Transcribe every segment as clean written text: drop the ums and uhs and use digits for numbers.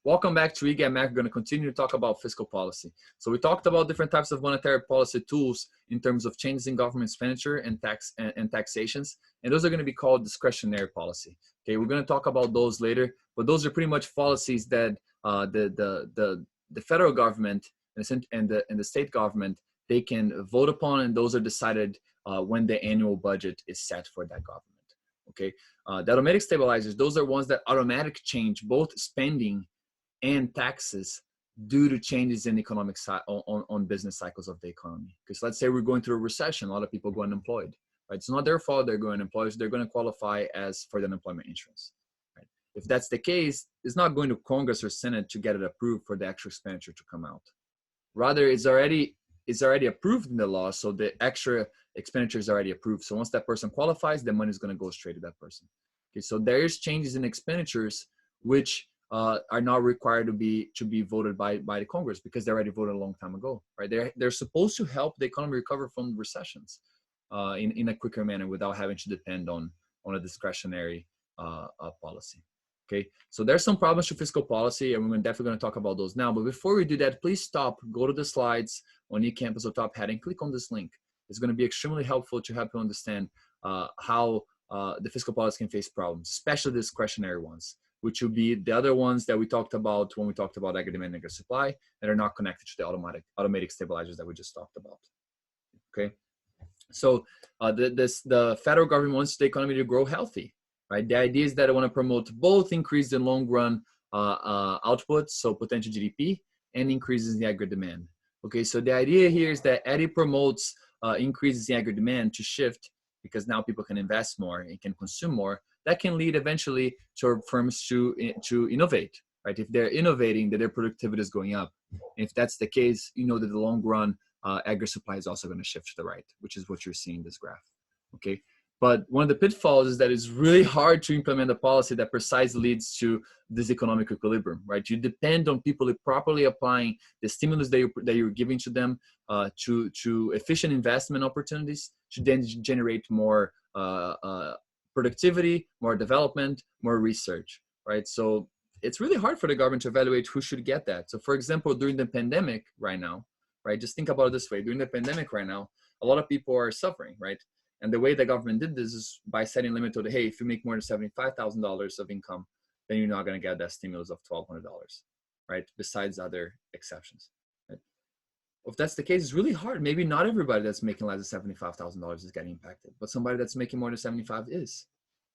Welcome back to eGAT Mac. We're going to continue to talk about fiscal policy. So we talked about different types of monetary policy tools in terms of changes in government expenditure and taxations, and those are going to be called discretionary policy. Okay, we're going to talk about those later, but those are pretty much policies that the federal government and the state government, they can vote upon, and those are decided when the annual budget is set for that government. Okay, the automatic stabilizers, those are ones that automatically change both spending and taxes due to changes in economic on business cycles of the economy. Because let's say we're going through a recession, a lot of people go unemployed, right? It's not their fault they're going unemployed, so they're going to qualify for the unemployment insurance, right? If that's the case, it's not going to Congress or Senate to get it approved for the extra expenditure to come out. Rather, it's already approved in the law, so the extra expenditure is already approved. So once that person qualifies, the money is going to go straight to that person. Okay, so there is changes in expenditures which are not required to be voted by the Congress because they already voted a long time ago, right? They're supposed to help the economy recover from recessions in a quicker manner without having to depend on a discretionary policy. Okay, so there's some problems to fiscal policy, and we're definitely going to talk about those now. But before we do that, please stop, go to the slides on eCampus or top heading, click on this link. It's going to be extremely helpful to help you understand how the fiscal policy can face problems, especially discretionary ones, which will be the other ones that we talked about when we talked about aggregate demand and aggregate supply that are not connected to the automatic stabilizers that we just talked about. Okay, so the federal government wants the economy to grow healthy, right? The idea is that they want to promote both increase in long run output, so potential GDP, and increases in the aggregate demand. Okay, so the idea here is that EDI promotes increases in aggregate demand to shift because now people can invest more and can consume more. That can lead eventually to firms to innovate, right? If they're innovating, that their productivity is going up. And if that's the case, you know that the long run aggregate supply is also going to shift to the right, which is what you're seeing in this graph. Okay, but one of the pitfalls is that it's really hard to implement a policy that precisely leads to this economic equilibrium, right? You depend on people properly applying the stimulus that you're giving to them to efficient investment opportunities to then generate more productivity, more development, more research, right? So it's really hard for the government to evaluate who should get that. So for example, during the pandemic right now, right? Just think about it this way. During the pandemic right now, a lot of people are suffering, right? And the way the government did this is by setting a limit to, hey, if you make more than $75,000 of income, then you're not going to get that stimulus of $1,200, right? Besides other exceptions. Right? If that's the case, it's really hard. Maybe not everybody that's making less than $75,000 is getting impacted, but somebody that's making more than 75 is.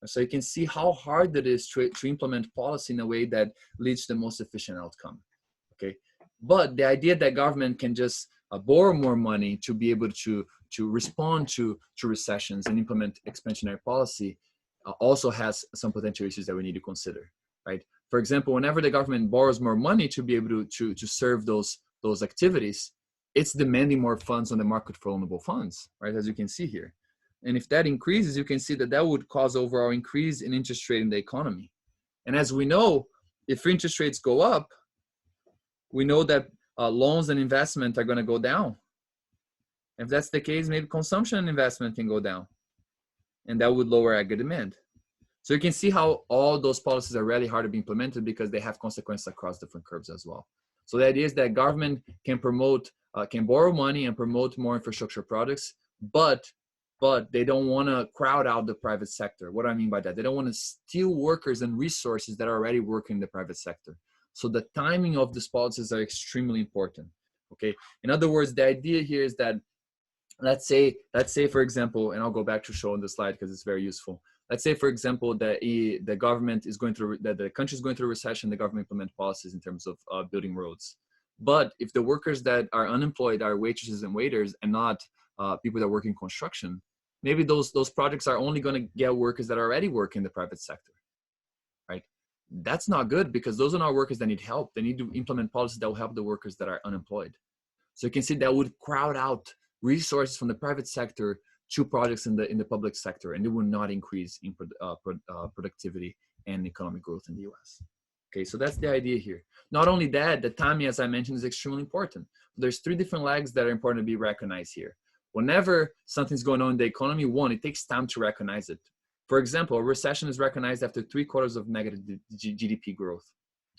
So you can see how hard it is to implement policy in a way that leads to the most efficient outcome. Okay, but the idea that government can just borrow more money to be able to respond to recessions and implement expansionary policy also has some potential issues that we need to consider, right? For example, whenever the government borrows more money to be able to serve those activities, it's demanding more funds on the market for loanable funds, right? As you can see here. And if that increases, you can see that would cause overall increase in interest rate in the economy. And as we know, if interest rates go up, we know that loans and investment are going to go down. If that's the case, maybe consumption and investment can go down, and that would lower aggregate demand. So you can see how all those policies are really hard to be implemented because they have consequences across different curves as well. So the idea is that government can borrow money and promote more infrastructure products, but they don't want to crowd out the private sector. What do I mean by that? They don't want to steal workers and resources that are already working in the private sector. So the timing of these policies are extremely important. Okay. In other words, the idea here is that let's say for example, and I'll go back to show on the slide because it's very useful. Let's say for example that the government is going through the country is going through a recession. The government implement policies in terms of building roads. But if the workers that are unemployed are waitresses and waiters and not people that work in construction, maybe those projects are only going to get workers that are already working in the private sector, right? That's not good because those are not workers that need help. They need to implement policies that will help the workers that are unemployed. So you can see that would crowd out resources from the private sector to projects in the public sector, and it will not increase in productivity and economic growth in the US. Okay, so that's the idea here. Not only that, the timing, as I mentioned, is extremely important. There's 3 different lags that are important to be recognized here. Whenever something's going on in the economy, one, it takes time to recognize it. For example, a recession is recognized after 3/4 of negative GDP growth.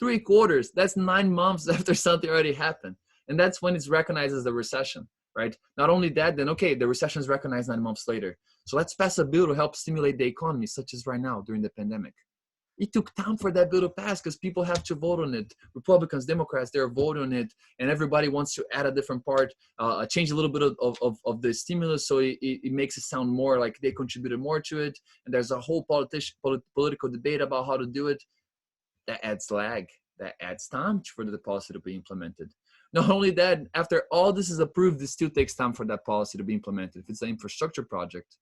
3/4, that's 9 months after something already happened. And that's when it's recognized as a recession, right? Not only that, then okay, the recession is recognized 9 months later. So let's pass a bill to help stimulate the economy, such as right now during the pandemic. It took time for that bill to pass because people have to vote on it. Republicans, Democrats, they're voting on it, and everybody wants to add a different part, change a little bit of the stimulus so it makes it sound more like they contributed more to it. And there's a whole political debate about how to do it. That adds lag. That adds time for the policy to be implemented. Not only that, after all this is approved, it still takes time for that policy to be implemented. If it's an infrastructure project,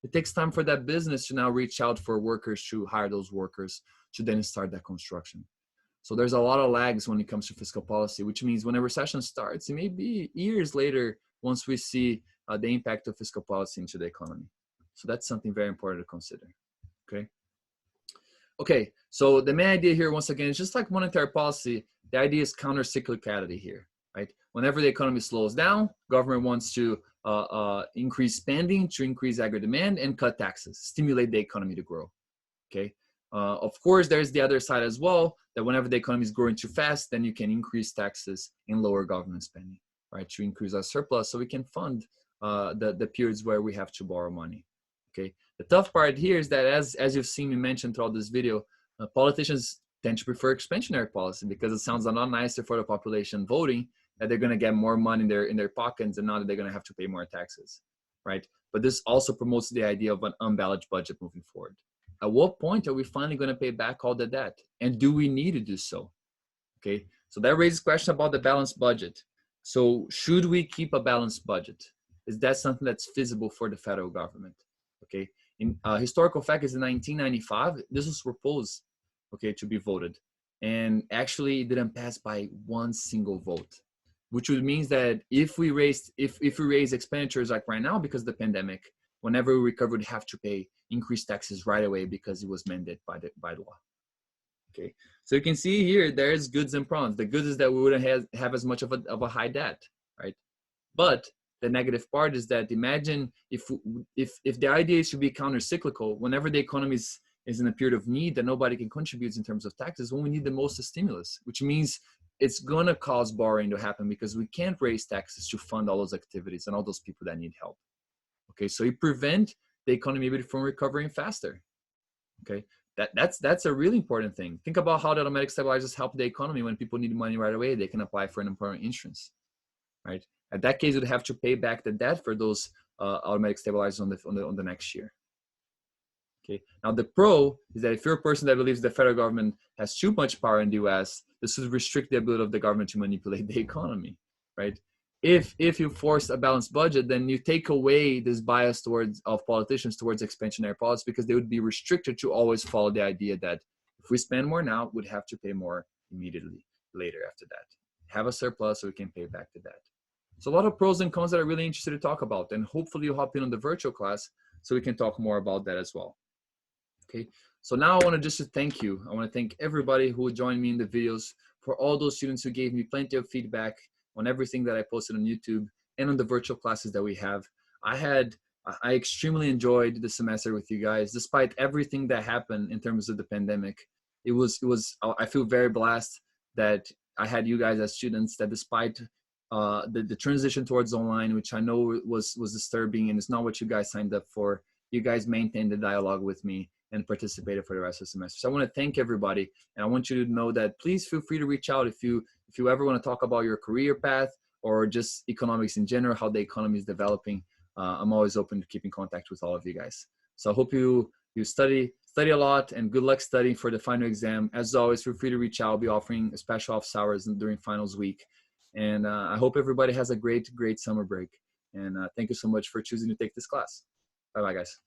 it takes time for that business to now reach out for workers to hire those workers to then start that construction. So there's a lot of lags when it comes to fiscal policy, which means when a recession starts, it may be years later once we see the impact of fiscal policy into the economy. So that's something very important to consider, okay? Okay, so the main idea here, once again, is just like monetary policy, the idea is counter-cyclicality here, right? Whenever the economy slows down, government wants to increase spending to increase aggregate demand and cut taxes, stimulate the economy to grow, okay? Of course, there's the other side as well, that whenever the economy is growing too fast, then you can increase taxes and lower government spending, right? To increase our surplus so we can fund the periods where we have to borrow money, okay? The tough part here is that as you've seen me mention throughout this video, politicians tend to prefer expansionary policy because it sounds a lot nicer for the population voting that they're going to get more money in their pockets and not that they're going to have to pay more taxes, right? But this also promotes the idea of an unbalanced budget moving forward. At what point are we finally going to pay back all the debt? And do we need to do so? Okay, so that raises question about the balanced budget. So should we keep a balanced budget? Is that something that's feasible for the federal government? Okay, in historical fact is in 1995, this was proposed, okay, to be voted. And actually it didn't pass by one single vote, which would mean that if we raise expenditures like right now because of the pandemic, whenever we recover, we'd have to pay increased taxes right away because it was mandated by law. Okay, so you can see here there's goods and pros. The good is that we wouldn't have as much of a high debt, right? But the negative part is that imagine if the idea is to be counter-cyclical, whenever the economy is in a period of need that nobody can contribute in terms of taxes, when we need the most is stimulus, which means it's going to cause borrowing to happen because we can't raise taxes to fund all those activities and all those people that need help. Okay, so you prevent the economy from recovering faster. Okay, that's a really important thing. Think about how the automatic stabilizers help the economy. When people need money right away, they can apply for unemployment insurance, right? At that case, you'd have to pay back the debt for those automatic stabilizers on the next year. Okay. Now the pro is that if you're a person that believes the federal government has too much power in the U.S., this would restrict the ability of the government to manipulate the economy, right? If you force a balanced budget, then you take away this bias of politicians towards expansionary policy because they would be restricted to always follow the idea that if we spend more now, we'd have to pay more immediately later after that. Have a surplus so we can pay back the debt. So a lot of pros and cons that I'm really interested to talk about, and hopefully you'll hop in on the virtual class so we can talk more about that as well. Okay, so now I want to just thank you. I want to thank everybody who joined me in the videos, for all those students who gave me plenty of feedback on everything that I posted on YouTube and on the virtual classes that we have. I extremely enjoyed the semester with you guys, despite everything that happened in terms of the pandemic. I feel very blessed that I had you guys as students, that despite the transition towards online, which I know was disturbing and it's not what you guys signed up for, you guys maintained the dialogue with me and participated for the rest of the semester. So I want to thank everybody, and I want you to know that please feel free to reach out if you ever want to talk about your career path or just economics in general, how the economy is developing. I'm always open to keeping contact with all of you guys. So I hope you study a lot, and good luck studying for the final exam. As always, feel free to reach out. I'll be offering special office hours during finals week. And I hope everybody has a great summer break. And thank you so much for choosing to take this class. Bye-bye, guys.